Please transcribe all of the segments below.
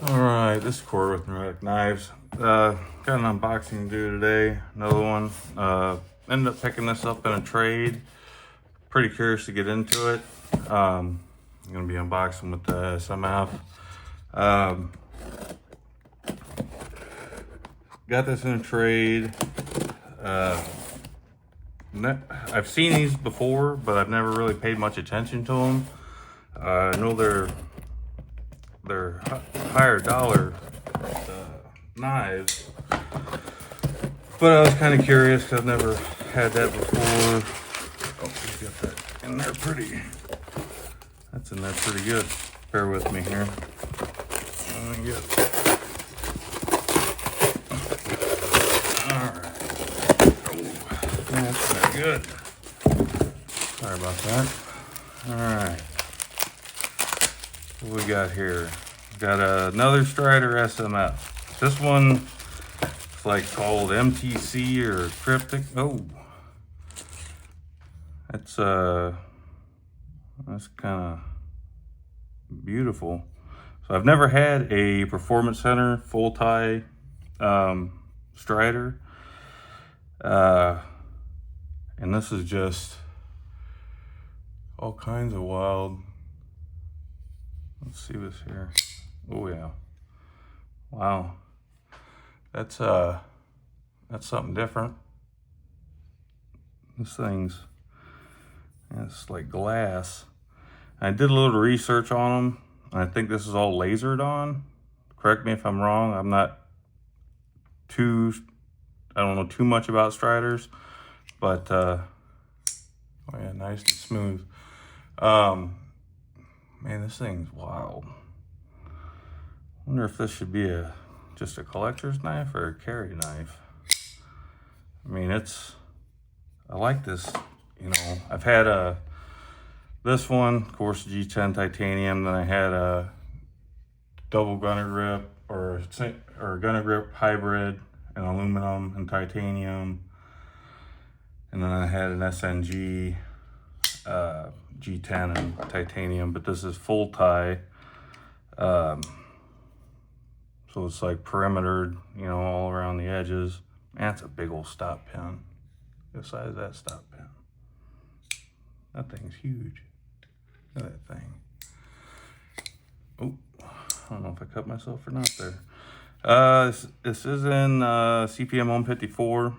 Alright, this is Corey with Neurotic Knives. Got an unboxing to do today, another one. Ended up picking this up in a trade. Pretty curious to get into it. I'm going to be unboxing with the SMF. Got this in a trade. I've seen these before, but I've never really paid much attention to them. I know they're higher dollar knives, but I was kind of curious because I've never had that before. Oh, you got that in there that's in there pretty good. Bear with me here. Let me get Alright. Oh, that's very good. Sorry about that. Alright. What we got here? Got another Strider SMF. This one is like called MTC or Cryptic. Oh, that's kind of beautiful. So I've never had a Performance Center full tie Strider, and this is just all kinds of wild. Let's see this here. Oh yeah. Wow. That's something different. This thing's, it's like glass. I did a little research on them. I think this is all lasered on. Correct me if I'm wrong. I don't know too much about Striders, but oh yeah, nice and smooth. Man, this thing's wild. Wonder if this should be just a collector's knife or a carry knife. I mean, I like this, you know. I've had this one, of course, G10 titanium. Then I had a double gunner grip or gunner grip hybrid in aluminum and titanium. And then I had an SNG G10 and titanium, but this is full tie. So it's like perimetered, you know, all around the edges. Man, that's a big old stop pin. The size of that stop pin. That thing's huge. Look at that thing. Oh, I don't know if I cut myself or not there. This is in CPM 154,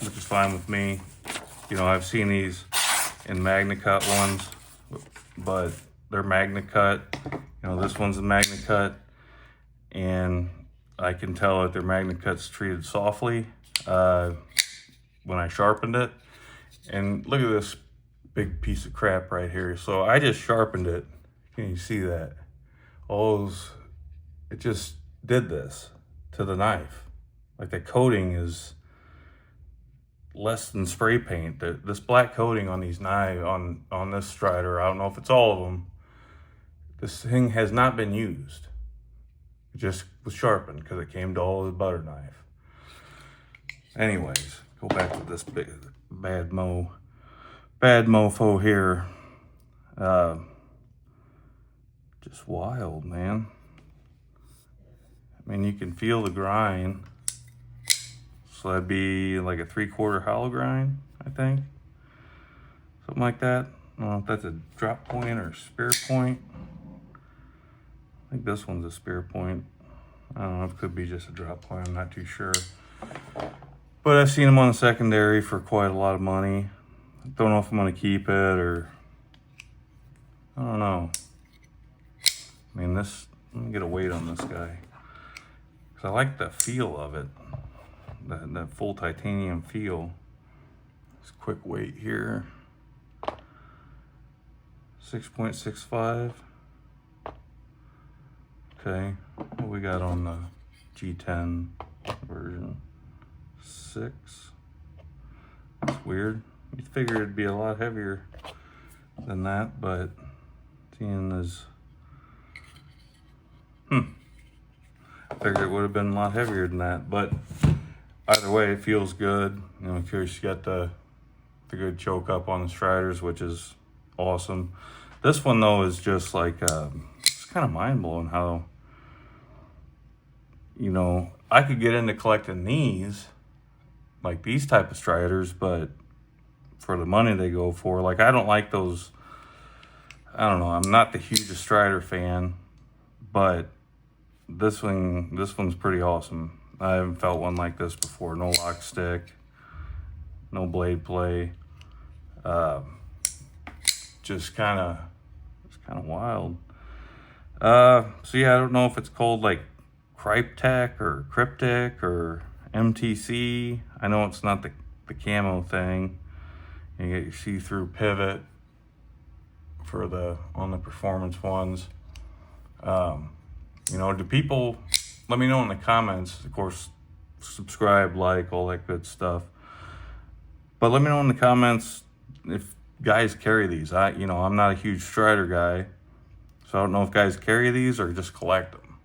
which is fine with me. You know, I've seen these in Magna Cut ones, but they're Magna Cut. You know, this one's a Magna Cut, and I can tell that their Magna Cut's treated softly when I sharpened it. And look at this big piece of crap right here. So I just sharpened it. Can you see that? It just did this to the knife. Like the coating is less than spray paint. This black coating on these knives, on this Strider, I don't know if it's all of them, this thing has not been used. It just was sharpened because it came dull as a butter knife. Anyways, go back to this bad mofo here. Just wild, man. I mean, you can feel the grind. So that'd be like a 3/4 hollow grind, I think. Something like that. I don't know if that's a drop point or a spear point. I think this one's a spear point. I don't know, it could be just a drop point, I'm not too sure. But I've seen them on the secondary for quite a lot of money. I don't know if I'm gonna keep it or, I don't know. I mean, let me get a weight on this guy. Cause I like the feel of it. That full titanium feel. This quick weight here. 6.65. Okay, what we got on the G10 version? 6. That's weird. You'd figure it'd be a lot heavier than that, but seeing as I figured it would have been a lot heavier than that, but either way, it feels good. You know, of course, you got the good choke up on the Striders, which is awesome. This one though is just like it's kind of mind-blowing how, you know, I could get into collecting these, like these type of striders, but for the money they go for, like I don't like those, I don't know, I'm not the hugest strider fan, but this one's pretty awesome. I haven't felt one like this before. No lock stick, no blade play. Just kind of wild. So yeah, I don't know if it's called like Cryptek or Cryptic or MTC. I know it's not the camo thing. You get your see-through pivot for on the performance ones. You know, do people, let me know in the comments, of course, subscribe, like, all that good stuff. But let me know in the comments if guys carry these. You know, I'm not a huge strider guy, so I don't know if guys carry these or just collect them.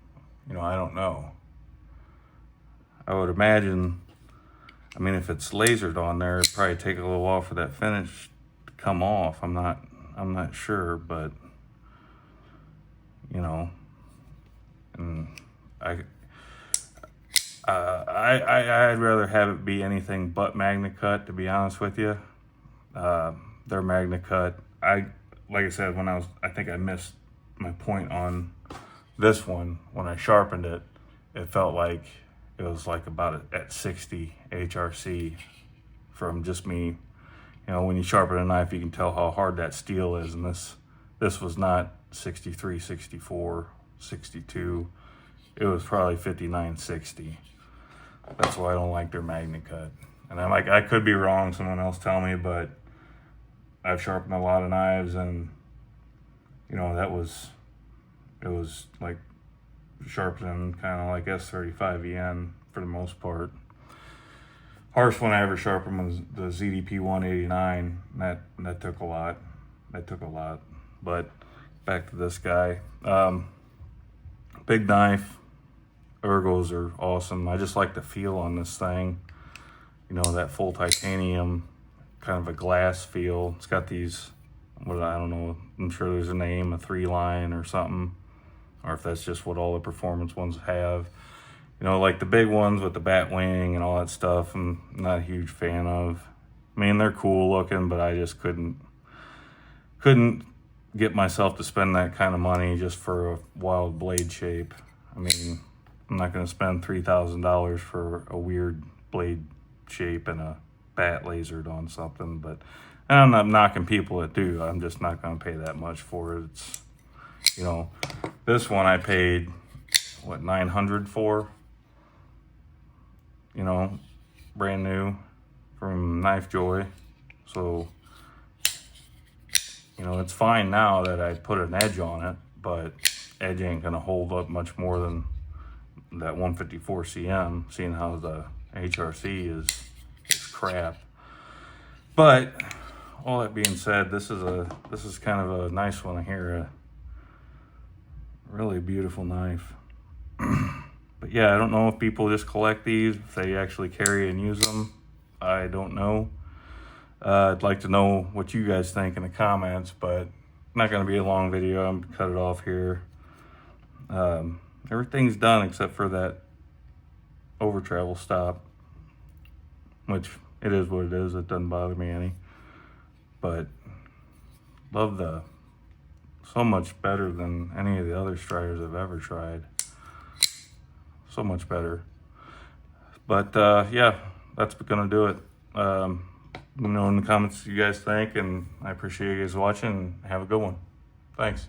You know, I don't know. I would imagine, I mean, if it's lasered on there, it'd probably take a little while for that finish to come off. I'm not sure, but you know, and I'd rather have it be anything but Magna Cut, to be honest with you. Their Magna Cut, like I said, I think I missed my point on this one. When I sharpened it, it felt like it was like about at 60 HRC from just me. You know, when you sharpen a knife, you can tell how hard that steel is, and this was not 63, 64, 62. It was probably 59, 60. That's why I don't like their Magna Cut. And I could be wrong, someone else tell me, but I've sharpened a lot of knives, and you know, it was like sharpening kind of like S35EN for the most part. Harsh one I ever sharpened was the ZDP 189. That took a lot. But back to this guy. Big knife. Ergos are awesome. I just like the feel on this thing. You know, that full titanium, kind of a glass feel. It's got these, I don't know, I'm sure there's a name, a 3-line or something, or if that's just what all the performance ones have. You know, like the big ones with the bat wing and all that stuff, I'm not a huge fan of. I mean, they're cool looking, but I just couldn't get myself to spend that kind of money just for a wild blade shape. I mean, I'm not going to spend $3,000 for a weird blade shape and a bat lasered on something. But and I'm not knocking people that do. I'm just not going to pay that much for it. It's, you know, this one I paid what, $900 for. You know, brand new from Knife Joy. So, you know, it's fine now that I put an edge on it, but edge ain't gonna hold up much more than that 154 CM, seeing how the HRC is crap. But all that being said, this is kind of a nice one here. A really beautiful knife. But yeah, I don't know if people just collect these, if they actually carry and use them. I don't know. I'd like to know what you guys think in the comments, but not going to be a long video. I'm going to cut it off here. Everything's done except for that over travel stop, which it is what it is. It doesn't bother me any. But love so much better than any of the other striders I've ever tried. So much better. But yeah, that's gonna do it. Let me know in the comments what you guys think, and I appreciate you guys watching. Have a good one. Thanks.